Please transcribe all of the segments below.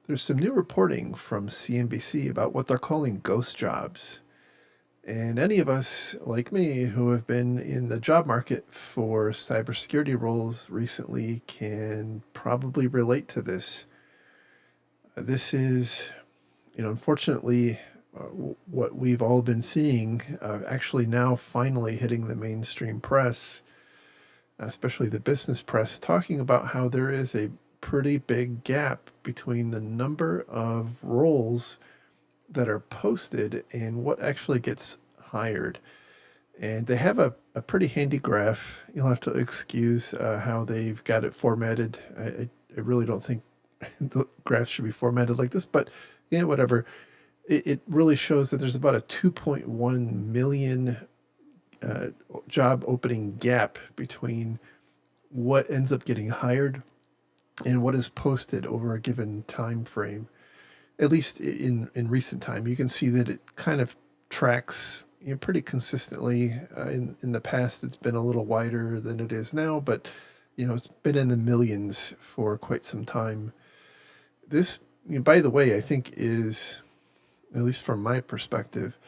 There's some new reporting from CNBC about what they're calling ghost jobs. And any of us, like me, who have been in the job market for cybersecurity roles recently can probably relate to this. This is, unfortunately, what we've all been seeing, actually now finally hitting the mainstream press, especially the business press, talking about how there is a pretty big gap between the number of roles that are posted and what actually gets hired. And they have a pretty handy graph. You'll have to excuse how they've got it formatted. I really don't think the graph should be formatted like this, but yeah, whatever. It really shows that there's about a 2.1 million job opening gap between what ends up getting hired and what is posted over a given time frame. At least in recent time, you can see that it kind of tracks pretty consistently. In the past, it's been a little wider than it is now, but it's been in the millions for quite some time. This, by the way, I think is, at least from my perspective,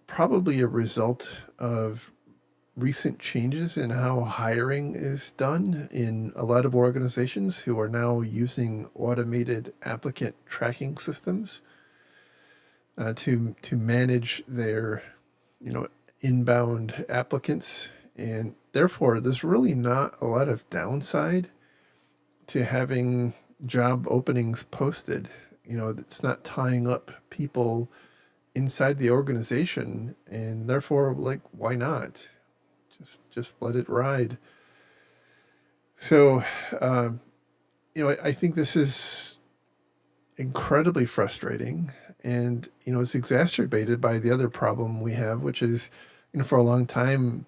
probably a result of recent changes in how hiring is done in a lot of organizations who are now using automated applicant tracking systems to manage their inbound applicants, and therefore there's really not a lot of downside to having job openings posted. It's not tying up people inside the organization, and therefore, like, why not just let it ride? So I think this is incredibly frustrating, and it's exacerbated by the other problem we have, which is for a long time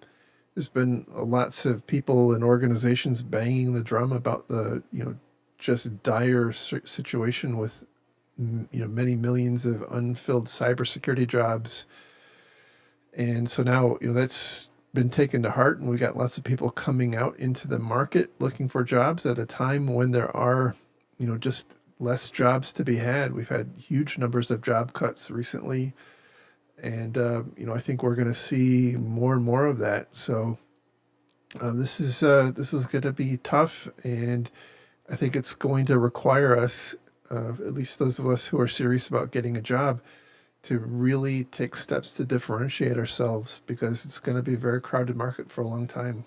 there's been lots of people and organizations banging the drum about the just dire situation with many millions of unfilled cybersecurity jobs. And so now that's been taken to heart, and we got lots of people coming out into the market looking for jobs at a time when there are just less jobs to be had. We've had huge numbers of job cuts recently, and I think we're going to see more and more of that. So this is going to be tough, and I think it's going to require us, at least those of us who are serious about getting a job, to really take steps to differentiate ourselves, because it's going to be a very crowded market for a long time.